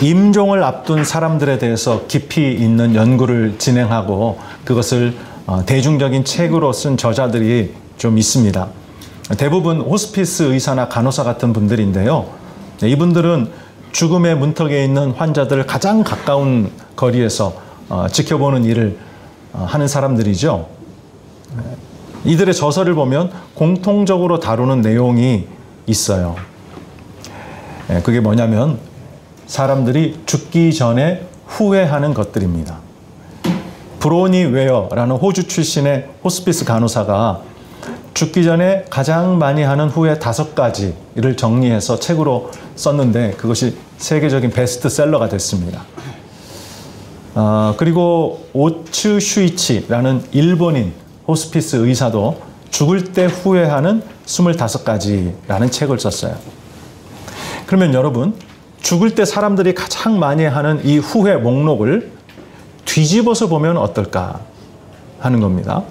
임종을 앞둔 사람들에 대해서 깊이 있는 연구를 진행하고 그것을 대중적인 책으로 쓴 저자들이 좀 있습니다. 대부분 호스피스 의사나 간호사 같은 분들인데요. 이분들은 죽음의 문턱에 있는 환자들을 가장 가까운 거리에서 지켜보는 일을 하는 사람들이죠. 이들의 저서를 보면 공통적으로 다루는 내용이 있어요. 그게 뭐냐면 사람들이 죽기 전에 후회하는 것들입니다. 브로니 웨어라는 호주 출신의 호스피스 간호사가 죽기 전에 가장 많이 하는 후회 5가지를 정리해서 책으로 썼는데 그것이 세계적인 베스트셀러가 됐습니다. 그리고 오츠 슈이치라는 일본인 호스피스 의사도 죽을 때 후회하는 25가지라는 책을 썼어요. 그러면 여러분, 죽을 때 사람들이 가장 많이 하는 이 후회 목록을 뒤집어서 보면 어떨까 하는 겁니다.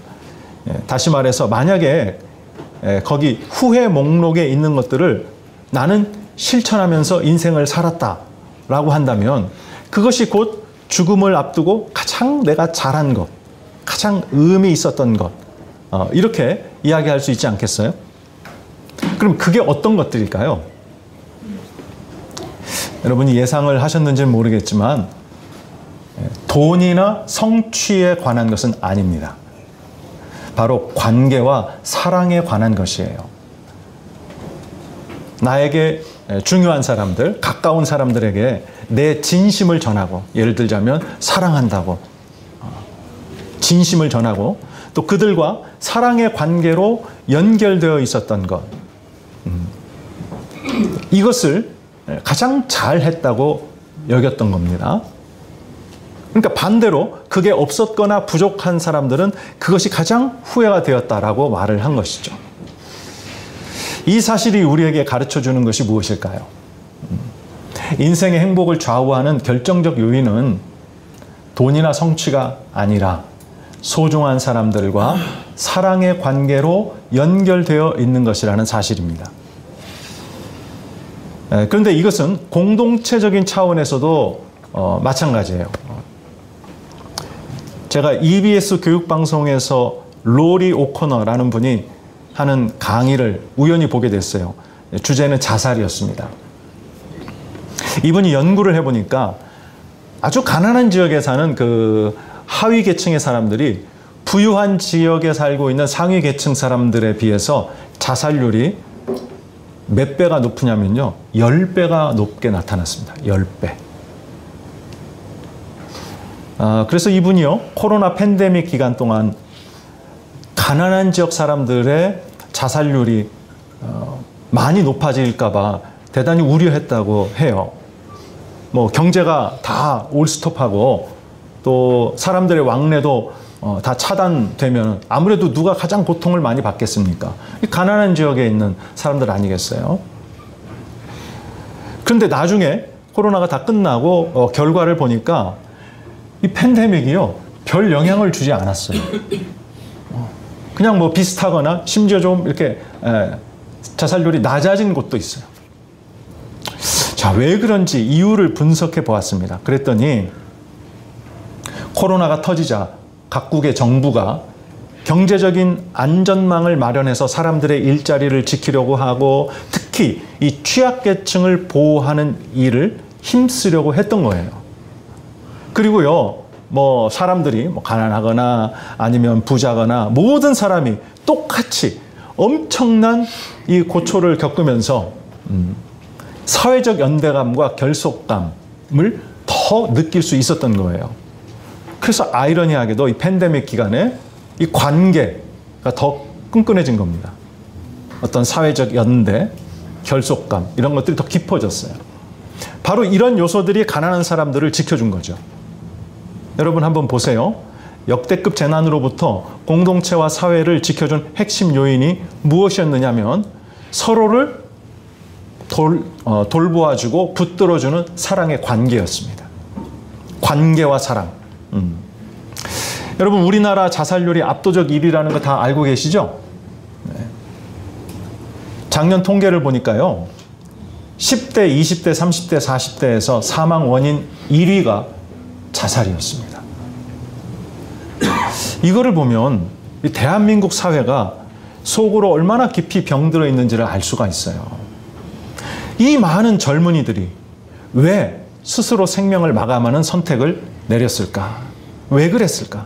다시 말해서 만약에 거기 후회 목록에 있는 것들을 나는 실천하면서 인생을 살았다라고 한다면 그것이 곧 죽음을 앞두고 가장 내가 잘한 것, 가장 의미 있었던 것, 이렇게 이야기할 수 있지 않겠어요? 그럼 그게 어떤 것들일까요? 여러분이 예상을 하셨는지는 모르겠지만 돈이나 성취에 관한 것은 아닙니다. 바로 관계와 사랑에 관한 것이에요. 나에게 중요한 사람들, 가까운 사람들에게 내 진심을 전하고, 예를 들자면 사랑한다고 진심을 전하고 또 그들과 사랑의 관계로 연결되어 있었던 것, 이것을 가장 잘했다고 여겼던 겁니다. 그러니까 반대로 그게 없었거나 부족한 사람들은 그것이 가장 후회가 되었다라고 말을 한 것이죠. 이 사실이 우리에게 가르쳐주는 것이 무엇일까요? 인생의 행복을 좌우하는 결정적 요인은 돈이나 성취가 아니라 소중한 사람들과 사랑의 관계로 연결되어 있는 것이라는 사실입니다. 그런데 이것은 공동체적인 차원에서도 마찬가지예요. 제가 EBS 교육방송에서 로리 오코너라는 분이 하는 강의를 우연히 보게 됐어요. 주제는 자살이었습니다. 이분이 연구를 해보니까 아주 가난한 지역에 사는 그 하위 계층의 사람들이 부유한 지역에 살고 있는 상위 계층 사람들에 비해서 자살률이 몇 배가 높으냐면요. 10배가 높게 나타났습니다. 10배. 그래서 이분이요. 코로나 팬데믹 기간 동안 가난한 지역 사람들의 자살률이 많이 높아질까 봐 대단히 우려했다고 해요. 뭐 경제가 다 올스톱하고 또 사람들의 왕래도 다 차단되면 아무래도 누가 가장 고통을 많이 받겠습니까? 가난한 지역에 있는 사람들 아니겠어요? 그런데 나중에 코로나가 다 끝나고 결과를 보니까 이 팬데믹이요, 별 영향을 주지 않았어요. 그냥 뭐 비슷하거나 심지어 좀 이렇게 자살률이 낮아진 곳도 있어요. 자, 왜 그런지 이유를 분석해 보았습니다. 그랬더니 코로나가 터지자 각국의 정부가 경제적인 안전망을 마련해서 사람들의 일자리를 지키려고 하고 특히 이 취약계층을 보호하는 일을 힘쓰려고 했던 거예요. 그리고요, 뭐 사람들이 뭐 가난하거나 아니면 부자거나 모든 사람이 똑같이 엄청난 이 고초를 겪으면서 사회적 연대감과 결속감을 더 느낄 수 있었던 거예요. 그래서 아이러니하게도 이 팬데믹 기간에 이 관계가 더 끈끈해진 겁니다. 어떤 사회적 연대, 결속감 이런 것들이 더 깊어졌어요. 바로 이런 요소들이 가난한 사람들을 지켜준 거죠. 여러분 한번 보세요. 역대급 재난으로부터 공동체와 사회를 지켜준 핵심 요인이 무엇이었느냐면 서로를 돌보아주고 붙들어주는 사랑의 관계였습니다. 관계와 사랑. 여러분 우리나라 자살률이 압도적 1위라는 거 다 알고 계시죠? 네. 작년 통계를 보니까요. 10대, 20대, 30대, 40대에서 사망 원인 1위가 자살이었습니다. 이거를 보면 이 대한민국 사회가 속으로 얼마나 깊이 병들어 있는지를 알 수가 있어요. 이 많은 젊은이들이 왜 스스로 생명을 마감하는 선택을 내렸을까? 왜 그랬을까?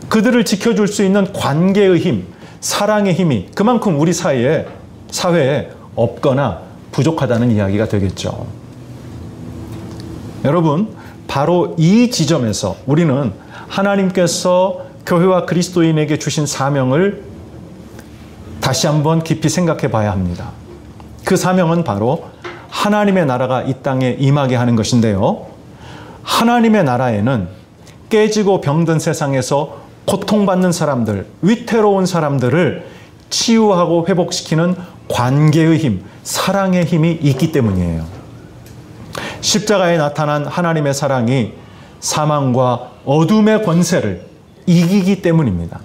그들을 지켜줄 수 있는 관계의 힘, 사랑의 힘이 그만큼 우리 사회에 없거나 부족하다는 이야기가 되겠죠. 여러분, 바로 이 지점에서 우리는 하나님께서 교회와 그리스도인에게 주신 사명을 다시 한번 깊이 생각해 봐야 합니다. 그 사명은 바로 하나님의 나라가 이 땅에 임하게 하는 것인데요. 하나님의 나라에는 깨지고 병든 세상에서 고통받는 사람들, 위태로운 사람들을 치유하고 회복시키는 관계의 힘, 사랑의 힘이 있기 때문이에요. 십자가에 나타난 하나님의 사랑이 사망과 어둠의 권세를 이기기 때문입니다.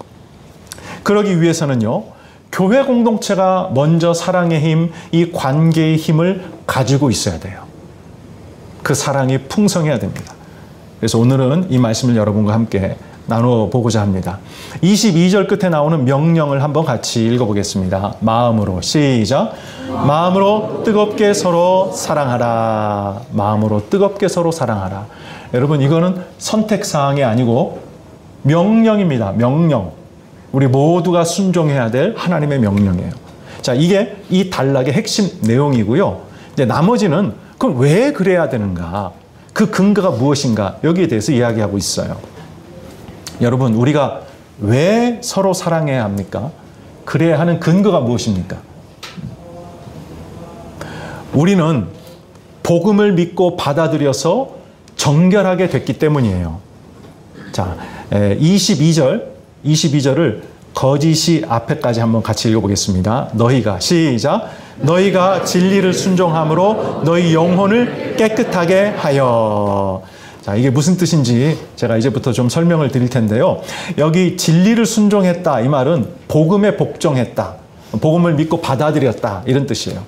그러기 위해서는요, 교회 공동체가 먼저 사랑의 힘, 이 관계의 힘을 가지고 있어야 돼요. 그 사랑이 풍성해야 됩니다. 그래서 오늘은 이 말씀을 여러분과 함께 나누어 보고자 합니다. 22절 끝에 나오는 명령을 한번 같이 읽어보겠습니다. 마음으로, 시작. 마음으로 뜨겁게 서로 사랑하라. 마음으로 뜨겁게 서로 사랑하라. 여러분, 이거는 선택사항이 아니고 명령입니다. 명령. 우리 모두가 순종해야 될 하나님의 명령이에요. 자, 이게 이 단락의 핵심 내용이고요. 이제 나머지는 그럼 왜 그래야 되는가? 그 근거가 무엇인가? 여기에 대해서 이야기하고 있어요. 여러분, 우리가 왜 서로 사랑해야 합니까? 그래야 하는 근거가 무엇입니까? 우리는 복음을 믿고 받아들여서 정결하게 됐기 때문이에요. 자, 22절을 거짓이 앞에까지 한번 같이 읽어보겠습니다. 너희가, 시작. 너희가 진리를 순종함으로 너희 영혼을 깨끗하게 하여. 자, 이게 무슨 뜻인지 제가 이제부터 좀 설명을 드릴 텐데요. 여기 진리를 순종했다, 이 말은 복음에 복종했다, 복음을 믿고 받아들였다, 이런 뜻이에요.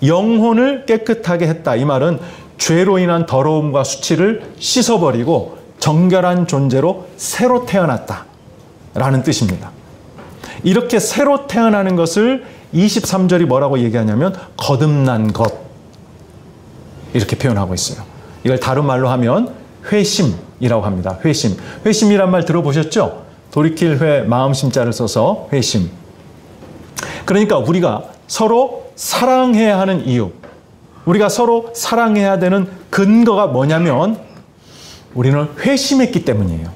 영혼을 깨끗하게 했다, 이 말은 죄로 인한 더러움과 수치를 씻어버리고 정결한 존재로 새로 태어났다 라는 뜻입니다. 이렇게 새로 태어나는 것을 23절이 뭐라고 얘기하냐면 거듭난 것, 이렇게 표현하고 있어요. 이걸 다른 말로 하면 회심이라고 합니다. 회심. 회심이란 말 들어보셨죠? 돌이킬 회, 마음심자를 써서 회심. 그러니까 우리가 서로 사랑해야 하는 이유, 우리가 서로 사랑해야 되는 근거가 뭐냐면 우리는 회심했기 때문이에요.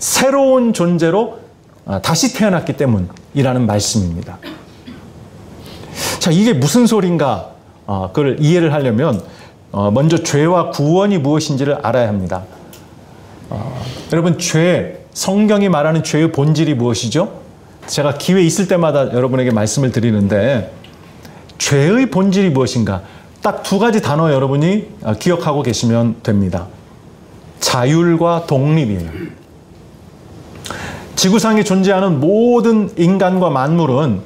새로운 존재로 다시 태어났기 때문이라는 말씀입니다. 자, 이게 무슨 소린가? 그걸 이해를 하려면 먼저 죄와 구원이 무엇인지를 알아야 합니다. 여러분, 성경이 말하는 죄의 본질이 무엇이죠? 제가 기회 있을 때마다 여러분에게 말씀을 드리는데 죄의 본질이 무엇인가? 딱 두 가지 단어 여러분이 기억하고 계시면 됩니다. 자율과 독립이에요. 지구상에 존재하는 모든 인간과 만물은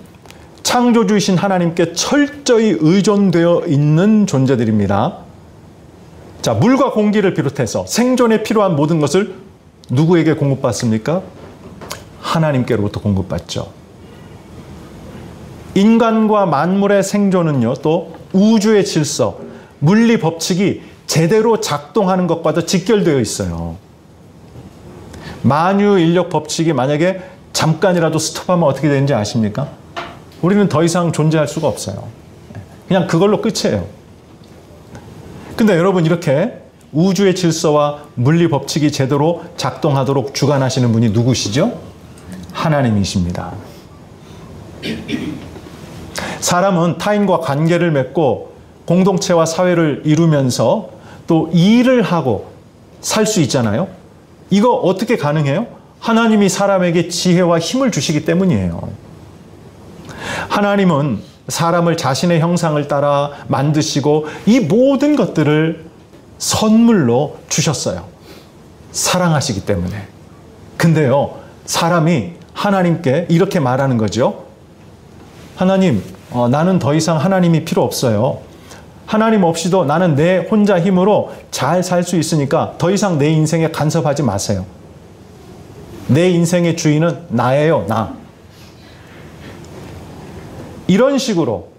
창조주이신 하나님께 철저히 의존되어 있는 존재들입니다. 자, 물과 공기를 비롯해서 생존에 필요한 모든 것을 누구에게 공급받습니까? 하나님께로부터 공급받죠. 인간과 만물의 생존은요, 또 우주의 질서, 물리 법칙이 제대로 작동하는 것과도 직결되어 있어요. 만유인력 법칙이 만약에 잠깐이라도 스톱하면 어떻게 되는지 아십니까? 우리는 더 이상 존재할 수가 없어요. 그냥 그걸로 끝이에요. 근데 여러분, 이렇게 우주의 질서와 물리 법칙이 제대로 작동하도록 주관하시는 분이 누구시죠? 하나님이십니다. 사람은 타인과 관계를 맺고 공동체와 사회를 이루면서 또 일을 하고 살 수 있잖아요. 이거 어떻게 가능해요? 하나님이 사람에게 지혜와 힘을 주시기 때문이에요. 하나님은 사람을 자신의 형상을 따라 만드시고 이 모든 것들을 선물로 주셨어요. 사랑하시기 때문에. 근데요, 사람이 하나님께 이렇게 말하는 거죠. 하나님, 나는 더 이상 하나님이 필요 없어요. 하나님 없이도 나는 내 혼자 힘으로 잘 살 수 있으니까 더 이상 내 인생에 간섭하지 마세요. 내 인생의 주인은 나예요, 나. 이런 식으로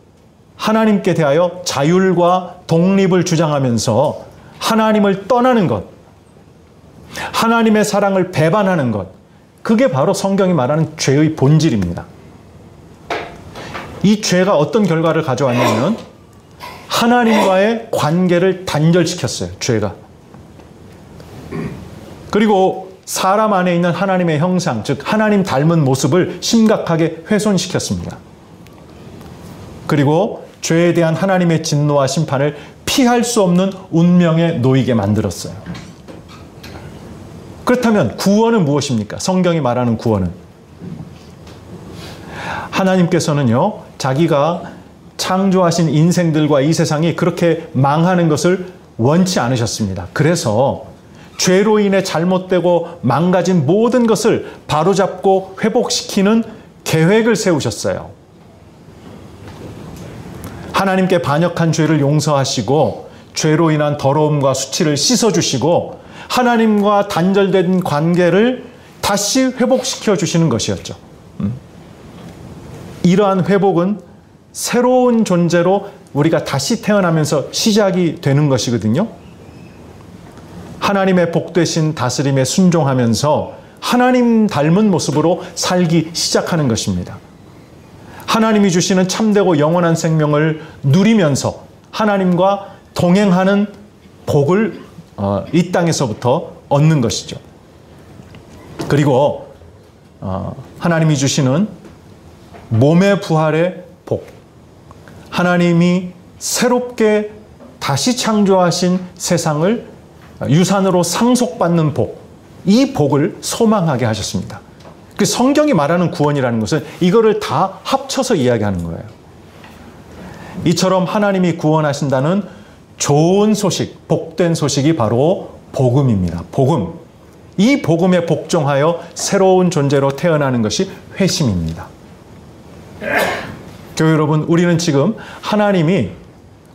하나님께 대하여 자율과 독립을 주장하면서 하나님을 떠나는 것, 하나님의 사랑을 배반하는 것, 그게 바로 성경이 말하는 죄의 본질입니다. 이 죄가 어떤 결과를 가져왔냐면 하나님과의 관계를 단절시켰어요, 죄가. 그리고 사람 안에 있는 하나님의 형상, 즉 하나님 닮은 모습을 심각하게 훼손시켰습니다. 그리고 죄에 대한 하나님의 진노와 심판을 피할 수 없는 운명에 놓이게 만들었어요. 그렇다면 구원은 무엇입니까? 성경이 말하는 구원은 하나님께서는요, 자기가 창조하신 인생들과 이 세상이 그렇게 망하는 것을 원치 않으셨습니다. 그래서 죄로 인해 잘못되고 망가진 모든 것을 바로잡고 회복시키는 계획을 세우셨어요. 하나님께 반역한 죄를 용서하시고 죄로 인한 더러움과 수치를 씻어주시고 하나님과 단절된 관계를 다시 회복시켜 주시는 것이었죠. 이러한 회복은 새로운 존재로 우리가 다시 태어나면서 시작이 되는 것이거든요. 하나님의 복되신 다스림에 순종하면서 하나님 닮은 모습으로 살기 시작하는 것입니다. 하나님이 주시는 참되고 영원한 생명을 누리면서 하나님과 동행하는 복을 이 땅에서부터 얻는 것이죠. 그리고 하나님이 주시는 몸의 부활의 복, 하나님이 새롭게 다시 창조하신 세상을 유산으로 상속받는 복, 이 복을 소망하게 하셨습니다. 그 성경이 말하는 구원이라는 것은 이거를 다 합쳐서 이야기하는 거예요. 이처럼 하나님이 구원하신다는 좋은 소식, 복된 소식이 바로 복음입니다. 복음. 이 복음에 복종하여 새로운 존재로 태어나는 것이 회심입니다. 교회 여러분, 우리는 지금 하나님이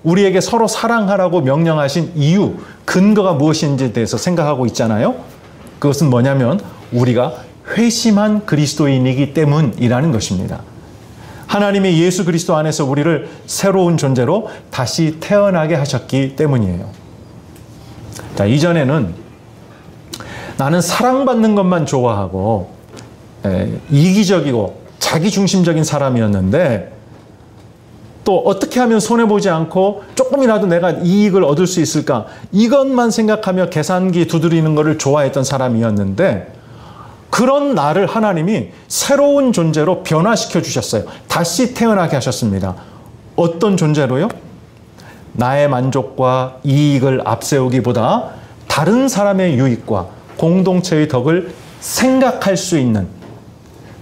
우리에게 서로 사랑하라고 명령하신 이유, 근거가 무엇인지에 대해서 생각하고 있잖아요. 그것은 뭐냐면 우리가 회심한 그리스도인이기 때문이라는 것입니다. 하나님이 예수 그리스도 안에서 우리를 새로운 존재로 다시 태어나게 하셨기 때문이에요. 자, 이전에는 나는 사랑받는 것만 좋아하고 이기적이고 자기중심적인 사람이었는데 또 어떻게 하면 손해보지 않고 조금이라도 내가 이익을 얻을 수 있을까, 이것만 생각하며 계산기 두드리는 것을 좋아했던 사람이었는데 그런 나를 하나님이 새로운 존재로 변화시켜 주셨어요. 다시 태어나게 하셨습니다. 어떤 존재로요? 나의 만족과 이익을 앞세우기보다 다른 사람의 유익과 공동체의 덕을 생각할 수 있는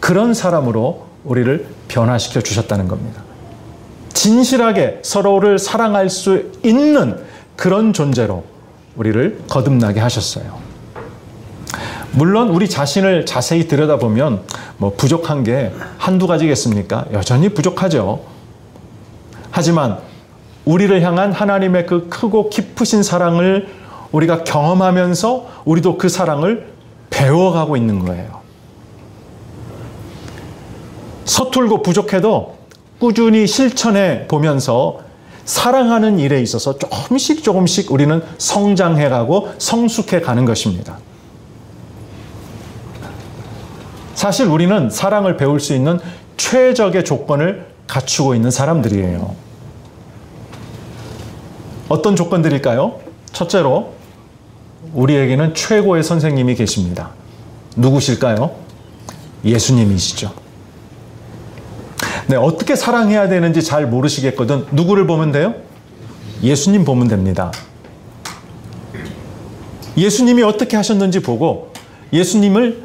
그런 사람으로 우리를 변화시켜 주셨다는 겁니다. 진실하게 서로를 사랑할 수 있는 그런 존재로 우리를 거듭나게 하셨어요. 물론 우리 자신을 자세히 들여다보면 부족한 게 한두 가지겠습니까? 여전히 부족하죠. 하지만 우리를 향한 하나님의 그 크고 깊으신 사랑을 우리가 경험하면서 우리도 그 사랑을 배워가고 있는 거예요. 서툴고 부족해도 꾸준히 실천해 보면서 사랑하는 일에 있어서 조금씩 우리는 성장해가고 성숙해 가는 것입니다. 사실 우리는 사랑을 배울 수 있는 최적의 조건을 갖추고 있는 사람들이에요. 어떤 조건들일까요? 첫째로 우리에게는 최고의 선생님이 계십니다. 누구실까요? 예수님이시죠. 네, 어떻게 사랑해야 되는지 잘 모르시겠거든 누구를 보면 돼요? 예수님 보면 됩니다. 예수님이 어떻게 하셨는지 보고 예수님을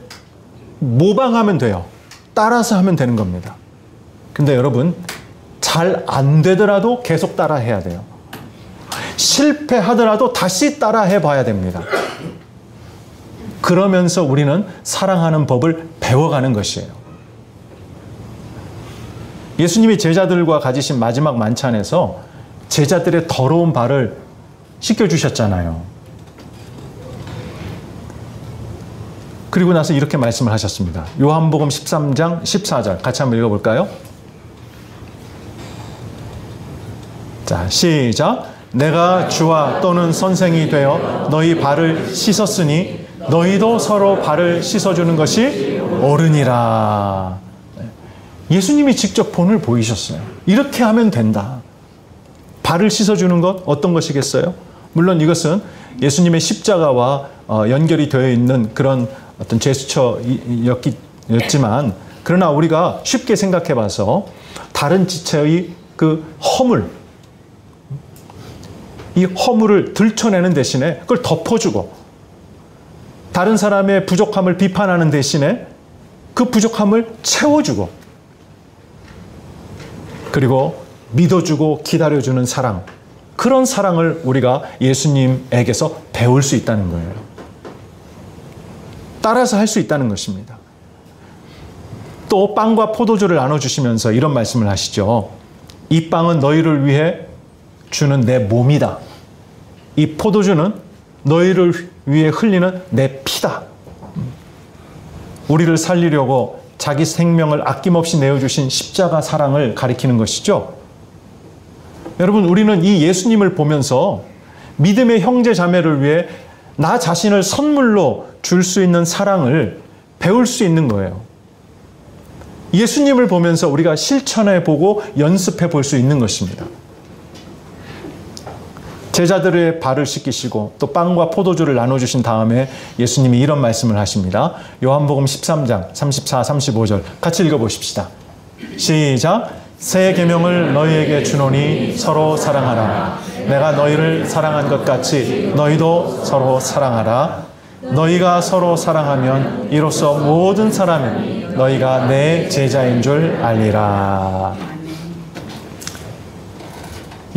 모방하면 돼요. 따라서 하면 되는 겁니다. 근데 여러분, 잘 안 되더라도 계속 따라 해야 돼요. 실패하더라도 다시 따라 해봐야 됩니다. 그러면서 우리는 사랑하는 법을 배워가는 것이에요. 예수님이 제자들과 가지신 마지막 만찬에서 제자들의 더러운 발을 씻겨주셨잖아요. 그리고 나서 이렇게 말씀을 하셨습니다. 요한복음 13장 14절 같이 한번 읽어볼까요? 자, 시작. 내가 주와 또는 선생이 되어 너희 발을 씻었으니 너희도 서로 발을 씻어주는 것이 옳으니라. 예수님이 직접 본을 보이셨어요. 이렇게 하면 된다. 발을 씻어주는 것 어떤 것이겠어요? 물론 이것은 예수님의 십자가와 연결이 되어 있는 그런 어떤 제스처였지만, 그러나 우리가 쉽게 생각해 봐서 다른 지체의 그 허물, 이 허물을 들춰내는 대신에 그걸 덮어주고, 다른 사람의 부족함을 비판하는 대신에 그 부족함을 채워주고, 그리고 믿어주고 기다려주는 사랑, 그런 사랑을 우리가 예수님에게서 배울 수 있다는 거예요. 따라서 할 수 있다는 것입니다. 또 빵과 포도주를 나눠주시면서 이런 말씀을 하시죠. 이 빵은 너희를 위해 주는 내 몸이다. 이 포도주는 너희를 위해 흘리는 내 피다. 우리를 살리려고 자기 생명을 아낌없이 내어주신 십자가 사랑을 가리키는 것이죠. 여러분, 우리는 이 예수님을 보면서 믿음의 형제 자매를 위해 나 자신을 선물로 줄 수 있는 사랑을 배울 수 있는 거예요. 예수님을 보면서 우리가 실천해 보고 연습해 볼 수 있는 것입니다. 제자들의 발을 씻기시고 또 빵과 포도주를 나눠주신 다음에 예수님이 이런 말씀을 하십니다. 요한복음 13장 34, 35절 같이 읽어보십시다. 시작. 새 계명을 너희에게 주노니 서로 사랑하라. 내가 너희를 사랑한 것 같이 너희도 서로 사랑하라. 너희가 서로 사랑하면 이로써 모든 사람이 너희가 내 제자인 줄 알리라.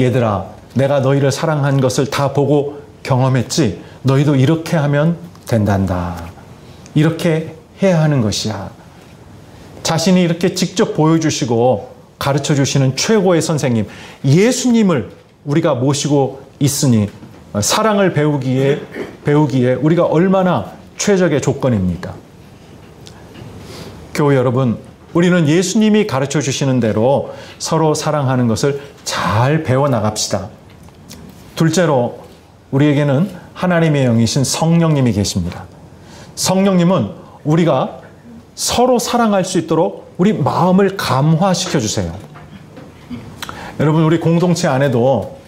얘들아, 내가 너희를 사랑한 것을 다 보고 경험했지. 너희도 이렇게 하면 된단다. 이렇게 해야 하는 것이야. 자신이 이렇게 직접 보여주시고 가르쳐 주시는 최고의 선생님, 예수님을 우리가 모시고 있으니 사랑을 배우기에 우리가 얼마나 최적의 조건입니까? 교회 여러분, 우리는 예수님이 가르쳐 주시는 대로 서로 사랑하는 것을 잘 배워나갑시다. 둘째로 우리에게는 하나님의 영이신 성령님이 계십니다. 성령님은 우리가 서로 사랑할 수 있도록 우리 마음을 감화시켜 주세요. 여러분, 우리 공동체 안에도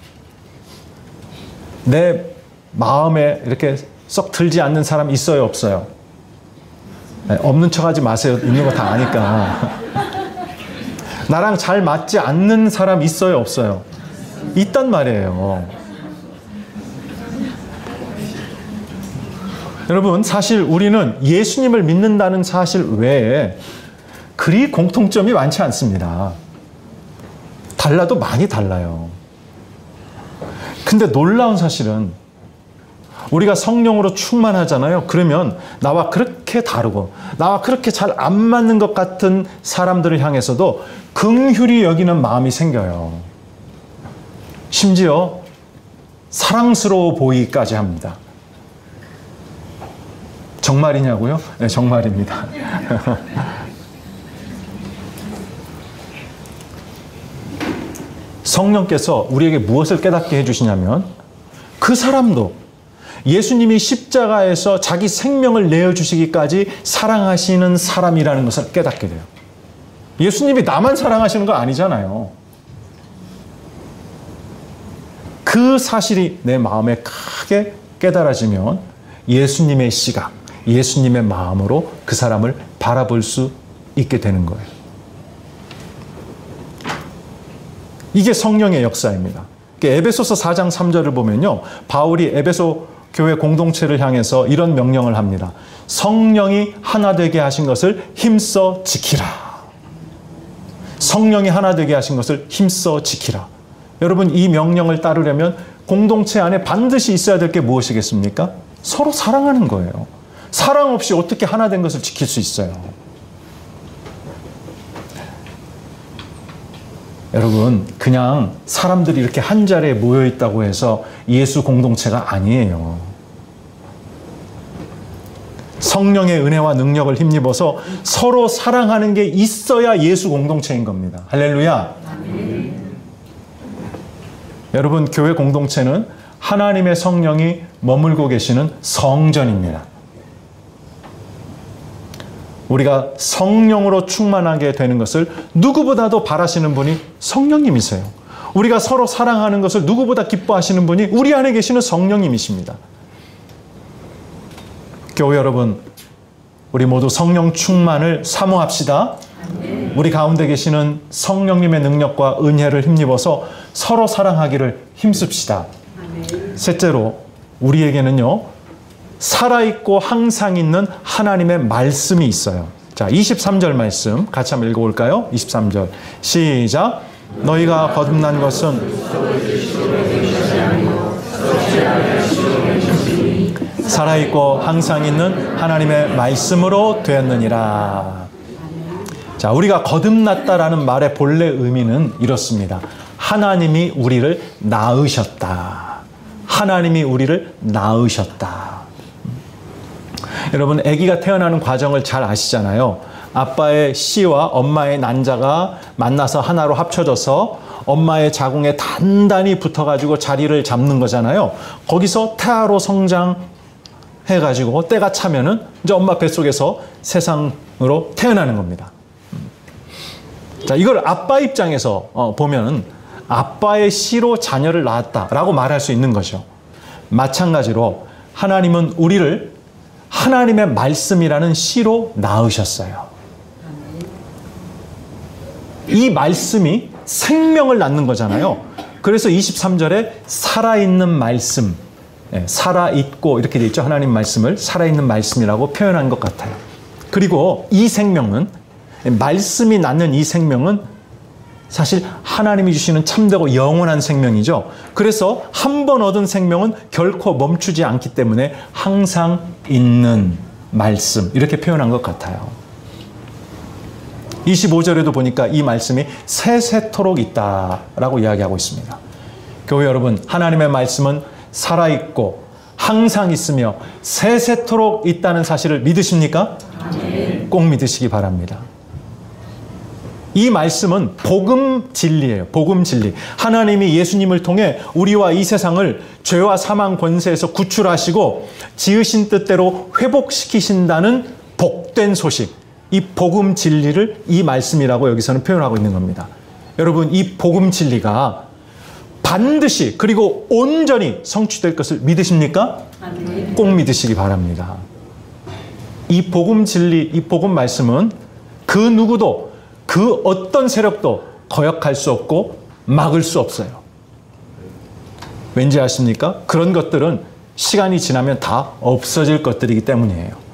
내 마음에 이렇게 썩 들지 않는 사람 있어요, 없어요? 네, 없는 척 하지 마세요. 있는 거 다 아니까. 나랑 잘 맞지 않는 사람 있어요, 없어요? 있단 말이에요. 여러분, 사실 우리는 예수님을 믿는다는 사실 외에 그리 공통점이 많지 않습니다. 달라도 많이 달라요. 근데 놀라운 사실은 우리가 성령으로 충만하잖아요. 그러면 나와 그렇게 다르고 나와 그렇게 잘 안 맞는 것 같은 사람들을 향해서도 긍휼히 여기는 마음이 생겨요. 심지어 사랑스러워 보이기까지 합니다. 정말이냐고요? 네, 정말입니다. 성령께서 우리에게 무엇을 깨닫게 해주시냐면 그 사람도 예수님이 십자가에서 자기 생명을 내어주시기까지 사랑하시는 사람이라는 것을 깨닫게 돼요. 예수님이 나만 사랑하시는 거 아니잖아요. 그 사실이 내 마음에 크게 깨달아지면 예수님의 시각, 예수님의 마음으로 그 사람을 바라볼 수 있게 되는 거예요. 이게 성령의 역사입니다. 에베소서 4장 3절을 보면요, 바울이 에베소 교회 공동체를 향해서 이런 명령을 합니다. 성령이 하나 되게 하신 것을 힘써 지키라. 성령이 하나 되게 하신 것을 힘써 지키라. 여러분, 이 명령을 따르려면 공동체 안에 반드시 있어야 될 게 무엇이겠습니까? 서로 사랑하는 거예요. 사랑 없이 어떻게 하나 된 것을 지킬 수 있어요? 여러분, 그냥 사람들이 이렇게 한 자리에 모여 있다고 해서 예수 공동체가 아니에요. 성령의 은혜와 능력을 힘입어서 서로 사랑하는 게 있어야 예수 공동체인 겁니다. 할렐루야. 아멘. 여러분, 교회 공동체는 하나님의 성령이 머물고 계시는 성전입니다. 우리가 성령으로 충만하게 되는 것을 누구보다도 바라시는 분이 성령님이세요. 우리가 서로 사랑하는 것을 누구보다 기뻐하시는 분이 우리 안에 계시는 성령님이십니다. 교회 여러분, 우리 모두 성령 충만을 사모합시다. 우리 가운데 계시는 성령님의 능력과 은혜를 힘입어서 서로 사랑하기를 힘씁시다. 셋째로, 우리에게는요, 살아있고 항상 있는 하나님의 말씀이 있어요. 자, 23절 말씀 같이 한번 읽어볼까요? 23절 시작. 너희가 거듭난 것은 살아있고 항상 있는 하나님의 말씀으로 되었느니라. 자, 우리가 거듭났다라는 말의 본래 의미는 이렇습니다. 하나님이 우리를 낳으셨다. 하나님이 우리를 낳으셨다. 여러분, 아기가 태어나는 과정을 잘 아시잖아요. 아빠의 씨와 엄마의 난자가 만나서 하나로 합쳐져서 엄마의 자궁에 단단히 붙어가지고 자리를 잡는 거잖아요. 거기서 태아로 성장해가지고 때가 차면은 이제 엄마 뱃속에서 세상으로 태어나는 겁니다. 자, 이걸 아빠 입장에서 보면 아빠의 씨로 자녀를 낳았다라고 말할 수 있는 거죠. 마찬가지로 하나님은 우리를 하나님의 말씀이라는 씨로 낳으셨어요. 이 말씀이 생명을 낳는 거잖아요. 그래서 23절에 살아있는 말씀, 살아있고 이렇게 돼 있죠. 하나님 말씀을 살아있는 말씀이라고 표현한 것 같아요. 그리고 이 생명은, 말씀이 낳는 이 생명은 사실 하나님이 주시는 참되고 영원한 생명이죠. 그래서 한 번 얻은 생명은 결코 멈추지 않기 때문에 항상 있는 말씀, 이렇게 표현한 것 같아요. 25절에도 보니까 이 말씀이 세세토록 있다라고 이야기하고 있습니다. 교회 여러분, 하나님의 말씀은 살아있고 항상 있으며 세세토록 있다는 사실을 믿으십니까? 꼭 믿으시기 바랍니다. 이 말씀은 복음 진리예요. 복음 진리. 하나님이 예수님을 통해 우리와 이 세상을 죄와 사망 권세에서 구출하시고 지으신 뜻대로 회복시키신다는 복된 소식. 이 복음 진리를 이 말씀이라고 여기서는 표현하고 있는 겁니다. 여러분, 이 복음 진리가 반드시 그리고 온전히 성취될 것을 믿으십니까? 꼭 믿으시기 바랍니다. 이 복음 진리, 이 복음 말씀은 그 누구도 그 어떤 세력도 거역할 수 없고 막을 수 없어요. 왠지 아십니까? 그런 것들은 시간이 지나면 다 없어질 것들이기 때문이에요.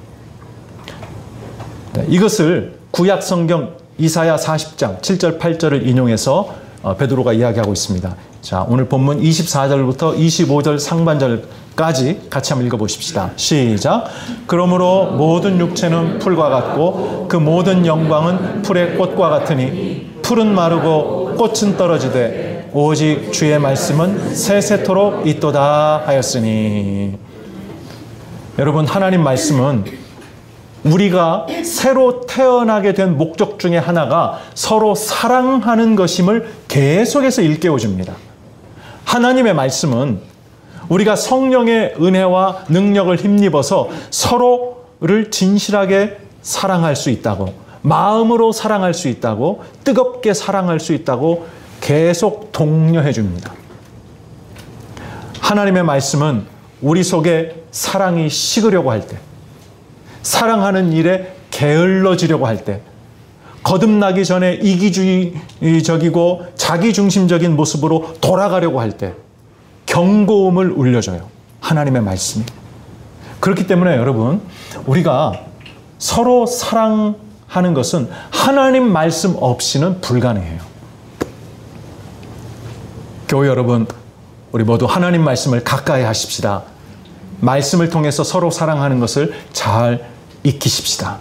이것을 구약 성경 이사야 40장 7절 8절을 인용해서 베드로가 이야기하고 있습니다. 자, 오늘 본문 24절부터 25절 상반절까지 같이 한번 읽어보십시다. 시작. 그러므로 모든 육체는 풀과 같고 그 모든 영광은 풀의 꽃과 같으니 풀은 마르고 꽃은 떨어지되 오직 주의 말씀은 세세토록 있도다 하였으니. 여러분, 하나님 말씀은 우리가 새로 태어나게 된 목적 중에 하나가 서로 사랑하는 것임을 계속해서 일깨워 줍니다. 하나님의 말씀은 우리가 성령의 은혜와 능력을 힘입어서 서로를 진실하게 사랑할 수 있다고, 마음으로 사랑할 수 있다고, 뜨겁게 사랑할 수 있다고 계속 독려해 줍니다. 하나님의 말씀은 우리 속에 사랑이 식으려고 할 때, 사랑하는 일에 게을러지려고 할 때, 거듭나기 전에 이기주의적이고 자기중심적인 모습으로 돌아가려고 할 때 경고음을 울려줘요. 하나님의 말씀이. 그렇기 때문에 여러분, 우리가 서로 사랑하는 것은 하나님 말씀 없이는 불가능해요. 교회 여러분, 우리 모두 하나님 말씀을 가까이 하십시다. 말씀을 통해서 서로 사랑하는 것을 잘 익히십시다.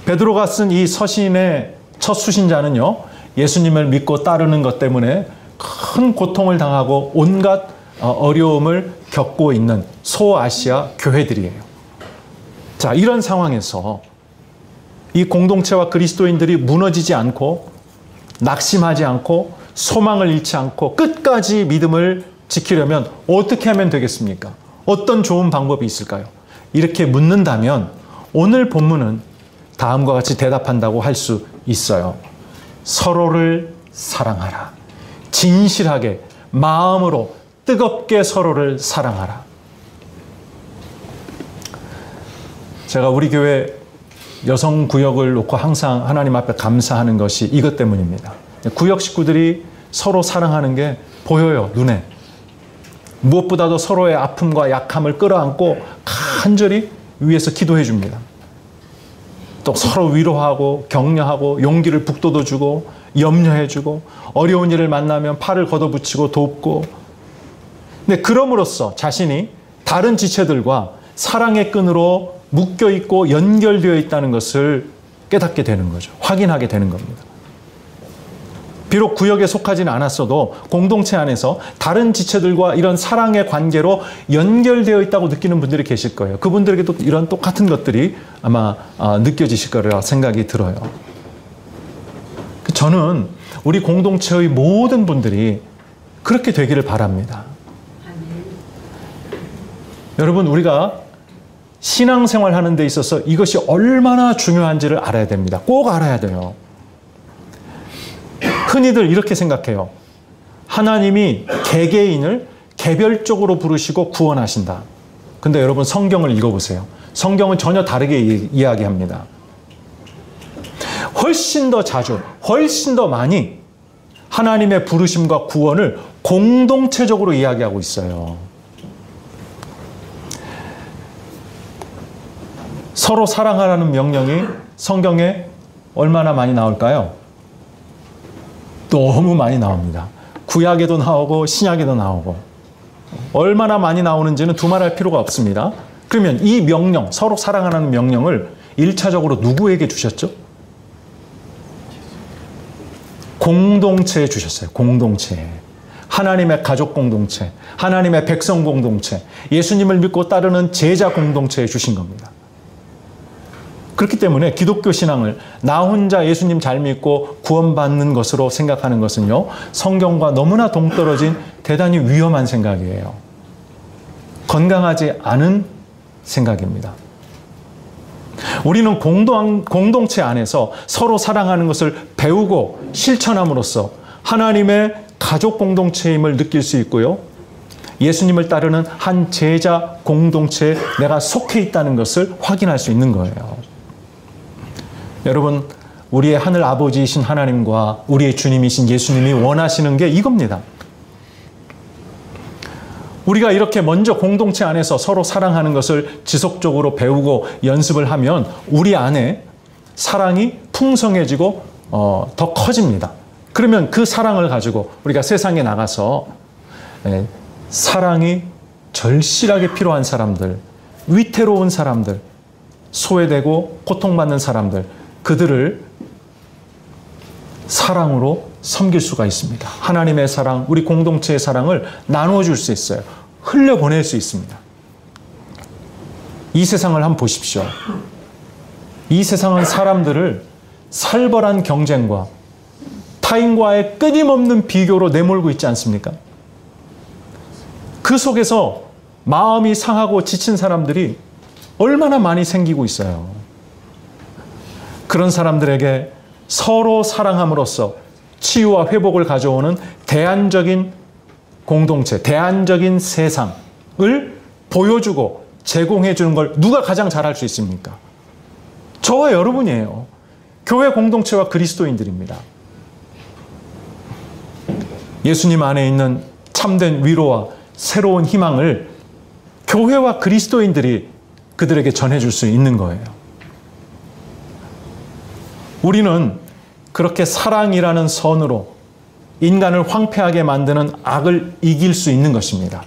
베드로가 쓴 이 서신의 첫 수신자는요, 예수님을 믿고 따르는 것 때문에 큰 고통을 당하고 온갖 어려움을 겪고 있는 소아시아 교회들이에요. 자, 이런 상황에서 이 공동체와 그리스도인들이 무너지지 않고 낙심하지 않고 소망을 잃지 않고 끝까지 믿음을 지키려면 어떻게 하면 되겠습니까? 어떤 좋은 방법이 있을까요? 이렇게 묻는다면 오늘 본문은 다음과 같이 대답한다고 할 수 있어요. 서로를 사랑하라. 진실하게 마음으로 뜨겁게 서로를 사랑하라. 제가 우리 교회 여성 구역을 놓고 항상 하나님 앞에 감사하는 것이 이것 때문입니다. 구역 식구들이 서로 사랑하는 게 보여요, 눈에. 무엇보다도 서로의 아픔과 약함을 끌어안고 간절히 위에서 기도해 줍니다. 또 서로 위로하고 격려하고 용기를 북돋워주고 염려해주고 어려운 일을 만나면 팔을 걷어붙이고 돕고. 근데 그럼으로써 자신이 다른 지체들과 사랑의 끈으로 묶여있고 연결되어 있다는 것을 깨닫게 되는 거죠. 확인하게 되는 겁니다. 비록 구역에 속하지는 않았어도 공동체 안에서 다른 지체들과 이런 사랑의 관계로 연결되어 있다고 느끼는 분들이 계실 거예요. 그분들에게도 이런 똑같은 것들이 아마 느껴지실 거라 생각이 들어요. 저는 우리 공동체의 모든 분들이 그렇게 되기를 바랍니다. 여러분, 우리가 신앙생활 하는 데 있어서 이것이 얼마나 중요한지를 알아야 됩니다. 꼭 알아야 돼요. 흔히들 이렇게 생각해요. 하나님이 개개인을 개별적으로 부르시고 구원하신다. 근데 여러분, 성경을 읽어보세요. 성경은 전혀 다르게 이야기합니다. 훨씬 더 자주, 훨씬 더 많이 하나님의 부르심과 구원을 공동체적으로 이야기하고 있어요. 서로 사랑하라는 명령이 성경에 얼마나 많이 나올까요? 너무 많이 나옵니다. 구약에도 나오고 신약에도 나오고. 얼마나 많이 나오는지는 두말할 필요가 없습니다. 그러면 이 명령, 서로 사랑하라는 명령을 1차적으로 누구에게 주셨죠? 공동체에 주셨어요. 공동체. 하나님의 가족 공동체, 하나님의 백성 공동체, 예수님을 믿고 따르는 제자 공동체에 주신 겁니다. 그렇기 때문에 기독교 신앙을 나 혼자 예수님 잘 믿고 구원받는 것으로 생각하는 것은요, 성경과 너무나 동떨어진 대단히 위험한 생각이에요. 건강하지 않은 생각입니다. 우리는 공동체 안에서 서로 사랑하는 것을 배우고 실천함으로써 하나님의 가족 공동체임을 느낄 수 있고요, 예수님을 따르는 한 제자 공동체에 내가 속해 있다는 것을 확인할 수 있는 거예요. 여러분, 우리의 하늘 아버지이신 하나님과 우리의 주님이신 예수님이 원하시는 게 이겁니다. 우리가 이렇게 먼저 공동체 안에서 서로 사랑하는 것을 지속적으로 배우고 연습을 하면 우리 안에 사랑이 풍성해지고 더 커집니다. 그러면 그 사랑을 가지고 우리가 세상에 나가서 사랑이 절실하게 필요한 사람들, 위태로운 사람들, 소외되고 고통받는 사람들, 그들을 사랑으로 섬길 수가 있습니다. 하나님의 사랑, 우리 공동체의 사랑을 나눠줄 수 있어요. 흘려보낼 수 있습니다. 이 세상을 한번 보십시오. 이 세상은 사람들을 살벌한 경쟁과 타인과의 끊임없는 비교로 내몰고 있지 않습니까? 그 속에서 마음이 상하고 지친 사람들이 얼마나 많이 생기고 있어요. 그런 사람들에게 서로 사랑함으로써 치유와 회복을 가져오는 대안적인 공동체, 대안적인 세상을 보여주고 제공해 주는 걸 누가 가장 잘할 수 있습니까? 저와 여러분이에요. 교회 공동체와 그리스도인들입니다. 예수님 안에 있는 참된 위로와 새로운 희망을 교회와 그리스도인들이 그들에게 전해줄 수 있는 거예요. 우리는 그렇게 사랑이라는 선으로 인간을 황폐하게 만드는 악을 이길 수 있는 것입니다.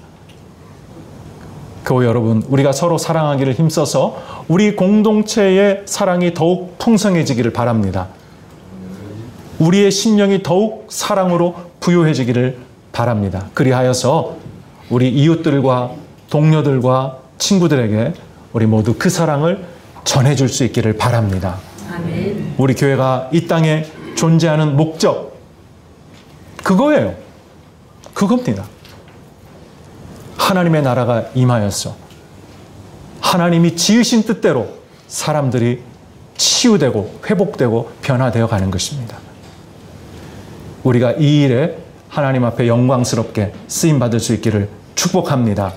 교회 여러분, 우리가 서로 사랑하기를 힘써서 우리 공동체의 사랑이 더욱 풍성해지기를 바랍니다. 우리의 심령이 더욱 사랑으로 부유해지기를 바랍니다. 그리하여서 우리 이웃들과 동료들과 친구들에게 우리 모두 그 사랑을 전해줄 수 있기를 바랍니다. 아멘. 우리 교회가 이 땅에 존재하는 목적, 그거예요. 그겁니다. 하나님의 나라가 임하여서 하나님이 지으신 뜻대로 사람들이 치유되고 회복되고 변화되어 가는 것입니다. 우리가 이 일에 하나님 앞에 영광스럽게 쓰임받을 수 있기를 축복합니다.